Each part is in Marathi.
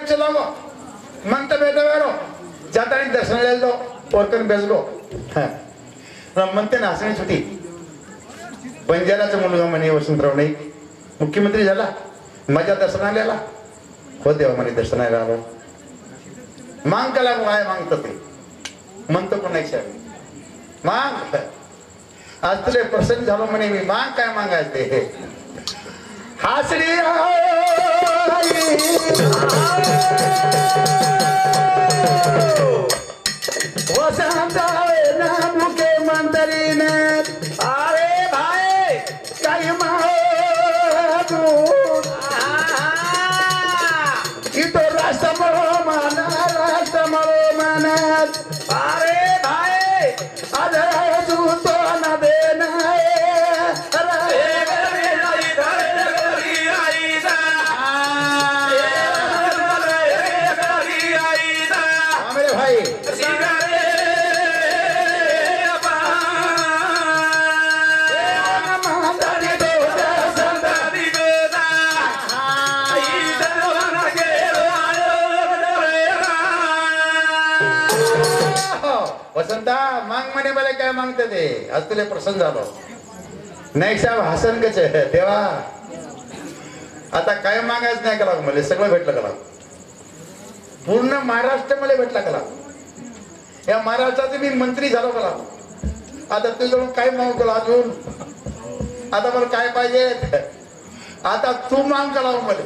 चलाओ मंत बेटा बेरो जाता नहीं दर्शन ले लो और कन बेच लो म्हणते ना असं छुटी बंजाराचा मुलगा म्हणे वसंतराव नाही मुख्यमंत्री झाला माझ्या दर्शनाला आला हो देवा म्हणे दर्शनाला आलो मांग कला काय मागतो ते म्हणतो पण नाही साहेब मांग आज तुले प्रसन्न झालो म्हणे मी मांग काय मागायचे हासडी वसंत ना मुख्यमंत्री ने अरे भाई काही मागू इतो राष्ट्रमळो मानत अरे भाई आज तो न देना वसंता मांग म्हणे मला काय मागते ते आज तुला प्रसन्न झालो नाही साहेब हसन कच देवा आता काय मागायच नाही कला मला सगळं भेटलं कला पूर्ण महाराष्ट्र मला भेटला कला या महाराष्ट्राचे मी मंत्री झालो कला आता तुझ्याकडून काय मागू कला अजून आता मला काय पाहिजे आता तू मांग कला मला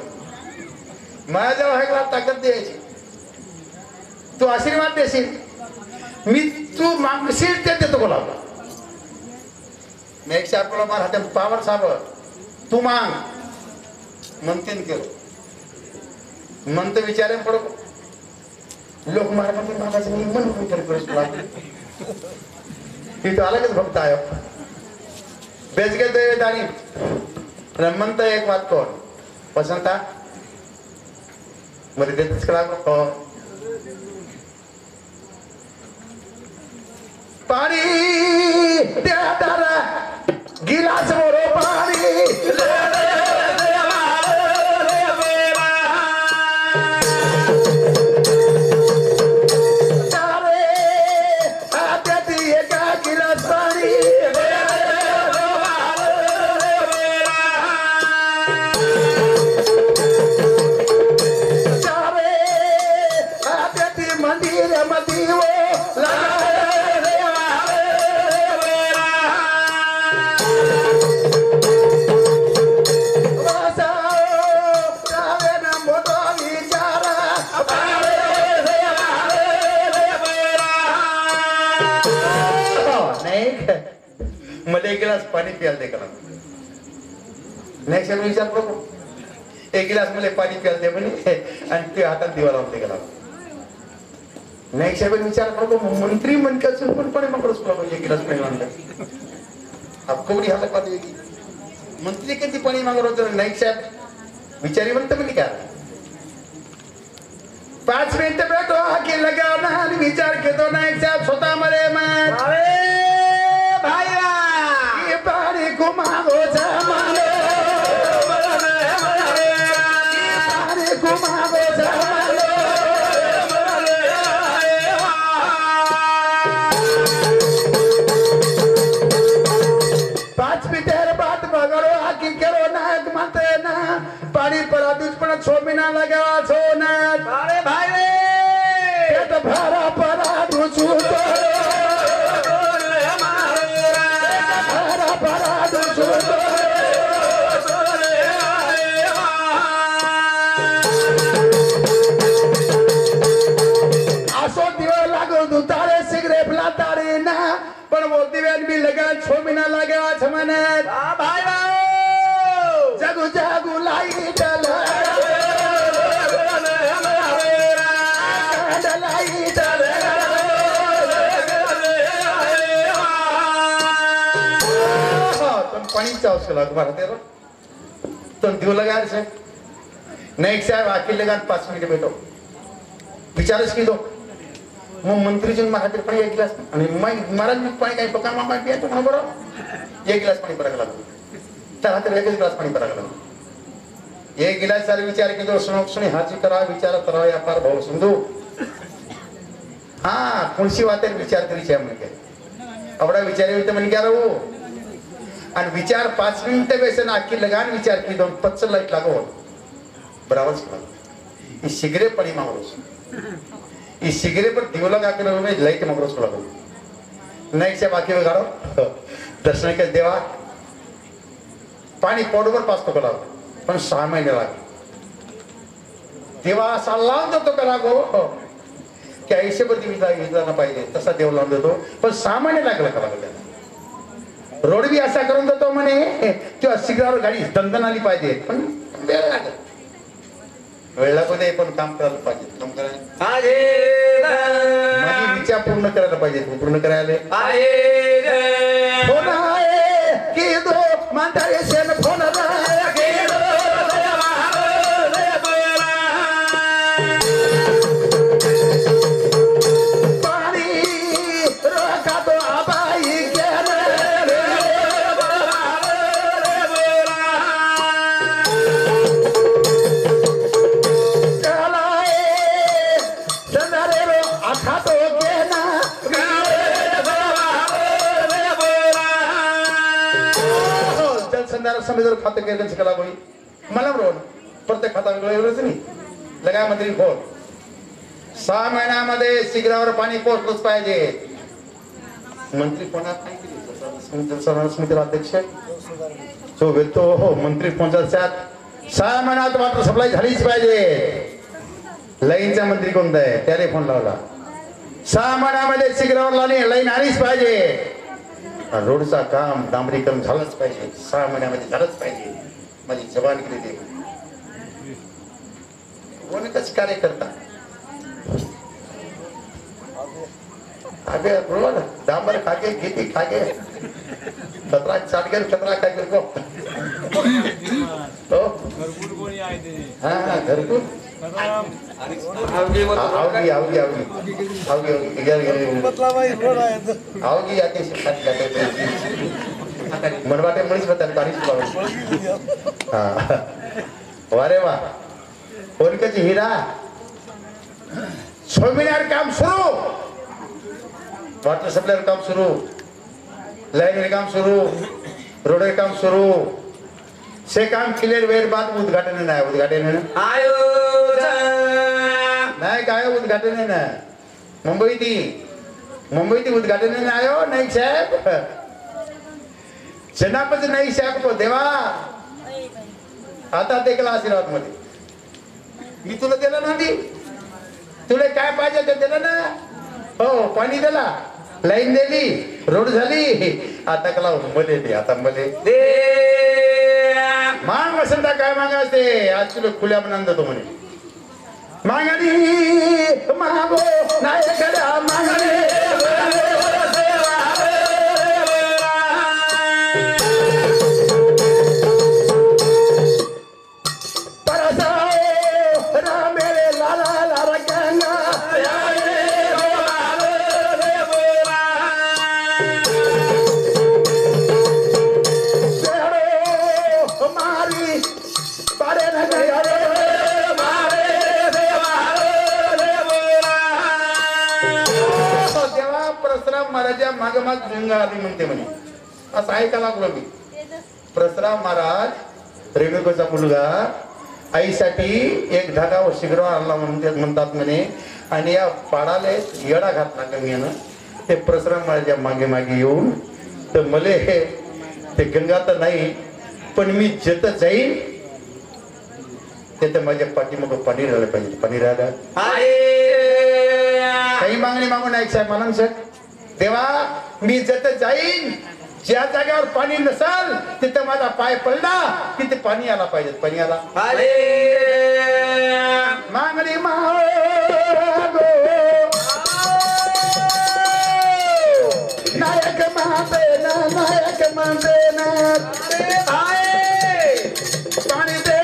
माझ्या व्हायला ताकद द्यायची तू आशीर्वाद देशील मी तू मागशील ते देतो बोला मी एक साहेब मला हातात पावर साहेब तू मांग म्हणते केलं म्हणतं विचारे पडो लोक मार्गातून मागायचं मी मन विचार करू मी तो अलगच भक्त आहे बेच घेतो आणि म्हणतं एक बात कोण वसंता मध्ये देतच करा पाणी द्या दारा गिलास मोरो पाणी एका गिलास पाणी मंदिर मध्ये मला एक गिलास पाणी प्यायला दे करा नाही सर विचार करू एक गिलास मला पाणी प्यायला दे म्हणे आणि ते हातात दिवा लावून दे करा नाही साहेब विचार करतो मंत्री म्हणकाचं पण पाणी मागडच पाहिजे एक गिलास पाणी मागतात आपकोडी हालत पाहिजे मंत्री किती पाणी मागत होतो नाईक साहेब विचारी म्हणतो म्हणे का 5 मिनिटं भेटो की लगावना आणि विचार घेतो नाईक साहेब स्वतः मध्ये मग पाणी घुमावो जमानो पाणी घुमावो जमानो पाच मिनिटर बात बघाडो आकी करो नायक म्हणते ना पाणी पडा दुष्पण छोमिना लगावा सोनात अरे भाई रे पेट भरा पडा दुसू पण बोलती वेळ मी लगा 6 महिना लगा छमनत भाई भाऊ जगू जगू लाईट पाणीचा औषध लागू तो देऊ लगा नाही साहेब आखिर लगा 5 मिनिट भेटो विचारच की दो मग मंत्री जी महाराज पाणी एक गिलास आणि महाराज पाणी काही पका मामा पिया तो बरोबर एक गिलास पाणी भरायला लागलो तर हातात एकच गिलास पाणी भरायला लागलो एक गिलास सारे विचार की सुणी हाची करा विचार करा या पार भाऊ समजू हा कोणशी वाते विचार करीचे म्हणजे आवडा विचार येते म्हणजे क्या राहू आणि विचार 5 मिनिटं बेसन आखी लगान विचार की दोन पच्चर लाईट लागो बराबर ही सिगरे पड़ी मांगरोस ई सिगरे पर दिवला का के में लाइट मांगरोस को लागो नहीं से बाकी गाड़ो दर्शन के देवा पाणी पोटवर पास तो करा पण 6 महिने लागे देवा असा लावून देतो करा गो की आयुष्यभर विचारला पाहिजे तसा देव लावून देतो पण 6 महिने लागला करा त्याला रोड बी असा करून देतो म्हणे किंवा सिगरावर गाडी दंदन आली पाहिजे पण वेळ लागेल वेळ लागू दे पण काम करायला पाहिजे काम करायला माझी विचार पूर्ण करायला पाहिजे पूर्ण करायला फोन आहे की दो मांतारे सेन फोन समुद्र खाते केलं कला कोणी मला रोड प्रत्येक खाता एवढंच नाही लगाय मंत्री फोन 6 महिन्यामध्ये शिखरावर पाणी पोहोचलंच पाहिजे मंत्री कोणात नाही समितीला अध्यक्ष जो वेतो हो मंत्री पोहोचतात 6 महिन्यात वाटर सप्लाय झालीच पाहिजे लाईनचा मंत्री कोणता आहे त्याने फोन लावला 6 महिन्यामध्ये शिखरावर लाईन आलीच पाहिजे रोडचा काम डांबरीकरण झालंच पाहिजे 6 महिन्यामध्ये झालंच पाहिजे माझी जबान केली ते कोणीच कार्य करता अबे बोला डांबर खाके खेती खाके खतरा चाट गए खतरा खाके को तो हाँ घरकुल आवगी आते मनवाटे मणीच बता तारीख हाँ वारे वाह कोणकाची हिरा 6 महिन्यावर काम सुरू वाटर सप्लायर काम सुरू लाईन काम सुरू रोड काम सुरू से काम क्लियर वेळ बाद उद्घाटन नाही काय उद्घाटन आहे ना मुंबईत उद्घाटन नाही आयो नाही साहेब जनापच नाही साहेब को देवा आता ते केला आशीर्वाद मध्ये मी तुला दिलं ना तुला काय पाहिजे ते दिलं ना हो पाणी दिला लाईन दिली रोड झाली आता कला मध्ये दे आता मध्ये दे मांग वसंता काय मागा असते आज तुला खुल्या आनंद तो म्हणे मागणी मागो नायकडा मागणी महाराजा माग माग गंगा आली म्हणते म्हणे असं ऐकायला लागलो मी परशुराम महाराज रेणुकाचा मुलगा आईसाठी एक धागा व शिगरा आणला म्हणतात म्हणे आणि या पाडाला येडा घातला गंगेनं ते परशुराम महाराजा मागे मागे येऊन तर मले ते गंगा तर नाही पण मी जत जाईन ते तर माझ्या पाठीमागं पाणी राहिलं पाहिजे पाणी राहिलं काही मागणी मागून नाही साहेब मला साहेब देवा मी जत जाईन ज्या जागेवर पाणी नसल तिथं माझा पाय पडला तिथे पाणी आला पाहिजे पाणी आला मागणी मागो नायक महादेना पाणी दे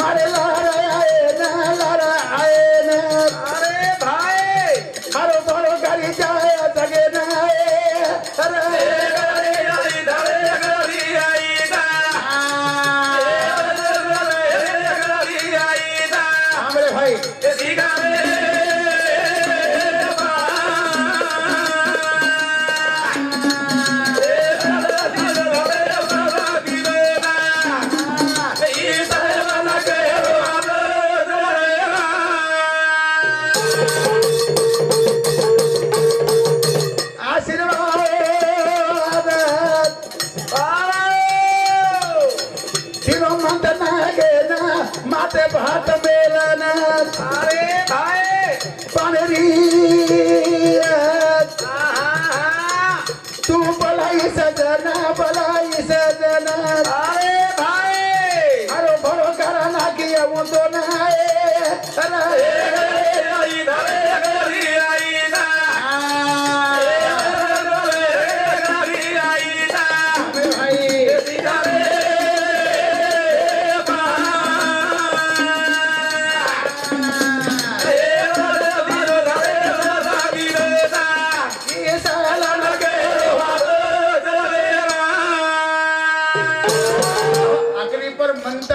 मारे लारा आए ना अरे भाई हरो बड़ो गाड़ी जाए पानेरी तू बलाई सजना अरे भाई अरे भरो करा ना किया वो तो ना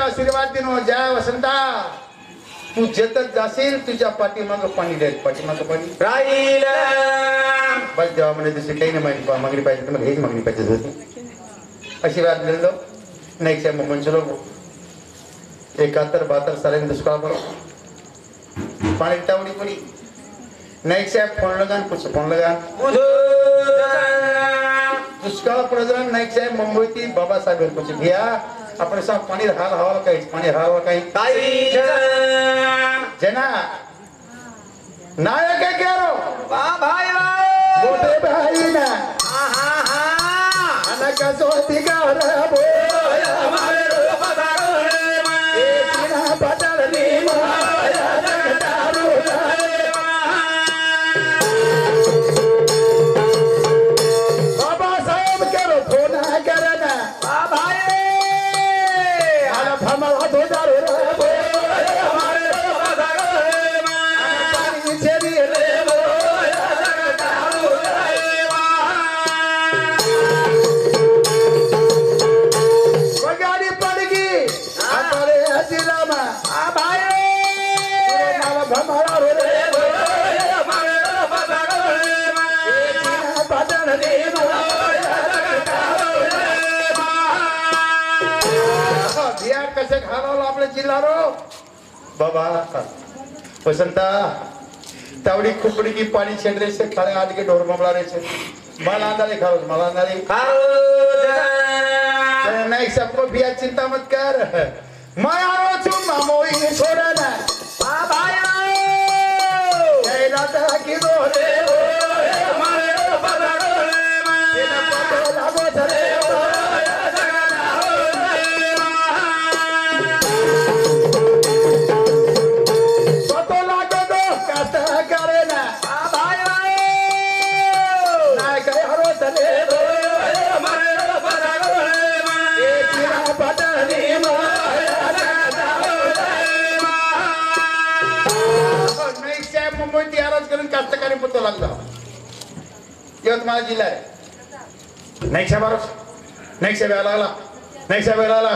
आशीर्वाद दिनो जय वसंता तू जेतत जाशील तुझ्या पाठीमाग पाणी द्यायचं पाठीमाग पाणी राहील बस देवा म्हणे दुसरी काही नाही मागणी पाहिजे तर मग हेच मागणी पाहिजे होती आशीर्वाद दिलो नाही साहेब मग म्हणलो 71-72 सालांनी दुष्काळ पडो पाणी टावडी पडी नाही साहेब फोन लगान कुछ फोन लगान दुष्काळ पडला नाही साहेब मुंबईती बाबासाहेब कुछ घ्या अपने साथ पानी हाल हवा काही जना नायक है क्या रो भाई मोटे भाई ना अनका सोती का रबो हमारे बाबा साहब करो फोन करना कसे घालवलं आपल्या जिल्हा रो बाबा वसंता तावडी खुपडी की पाणी छेडरे से खाले आद के ढोर ममला रे से मला अंदाले नहीं सबको भी चिंता मत कर मैं आरो छु मामोई छोड़ा ना आ भाई जय राधा की दोरे हमारे पदारो रे पतो लागो चले मुंबईत याराज करून कास्तकारी पतो लागला यवतमाळ जिल्हा आहे नाही साहेब लागला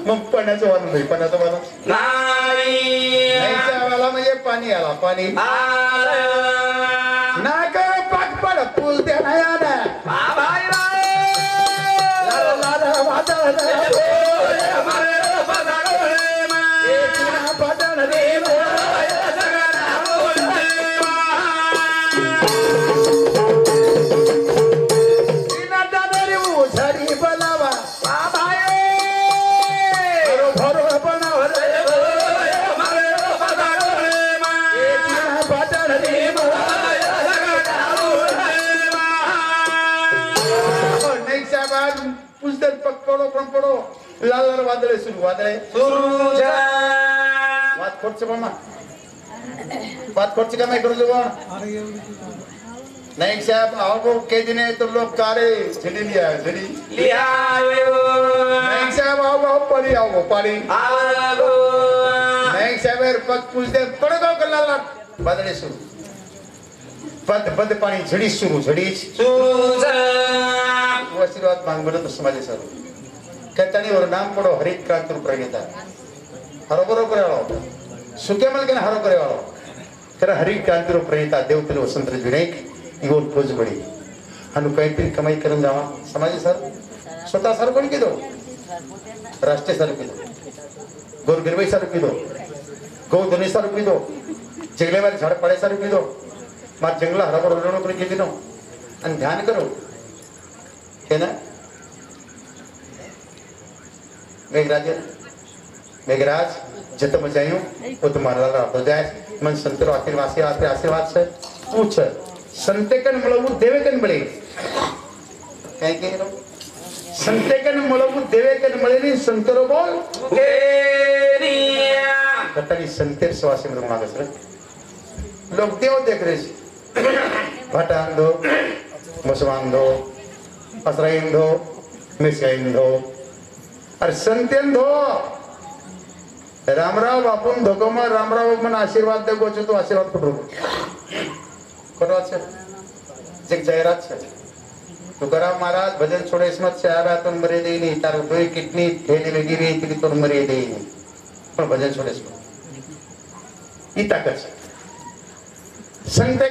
मग पाण्याचं वाहन नाही पाण्याचं वाहन नाही साहेब म्हणजे पाणी आला पाणी ना कर पाक पड पूल द्या नाही पडो लाल वादळे सुरू वाद खोटचे मामा वाद खोटचे का मैं करू जो नहीं साहब आओ के दिने तो लोग कारे झड़ी लिया नहीं साहब आओ पड़ी नहीं साहब पग पूछते पड़ गो कल्ला वादळे सुरू पद पाणी झडी सुरू आशीर्वाद मांग बरं समाजे सर कहतानी और नाम पड़ो हरित क्रांति प्रणेता हरोबरो करे वालो सुके मल के हरो करे वालो तेरा हरित क्रांति प्रणेता देवतले वसंत विनायक इगोन खोज बड़ी हनु काहीतरी कमाई करून जावा समाजे सर स्वतः सर कोण किदो राष्ट्रीय सर किदो गोरगिरबाई सर किदो गौधनी सर किदो जंगले वाले झाड़ पड़े सर किदो मार जंगला हरोबरो रणो करे किदिनो अन ध्यान करो है ना मेघराज जत मचायूं वो तुम्हारा रात हो जाए मन संतर आशीर्वाद છે પૂછ સંતેકન મળવું દેવેકન મળે કઈ કે સંતેકન મળવું દેવેકન મળે ની સંતરો બોલ કેરિયા કટાની સંતેર સવાસી માં માગે છે लोग देव देख रहे भटान दो मुसलमान दो असराइन दो मिसाइन दो अरे संतेन दो रामराव बापून धोकोमा रामराव मन आशीर्वाद दे गोचो तो आशीर्वाद कुठो करो છે એક જાહેરાત છે तुकाराम महाराज भजन छोड़े इसमत से आया तो मरे दे नहीं तार दो किडनी ढेली लगी रही थी तो मरे दे नहीं पर भजन छोड़े इसमत ई ताकत संत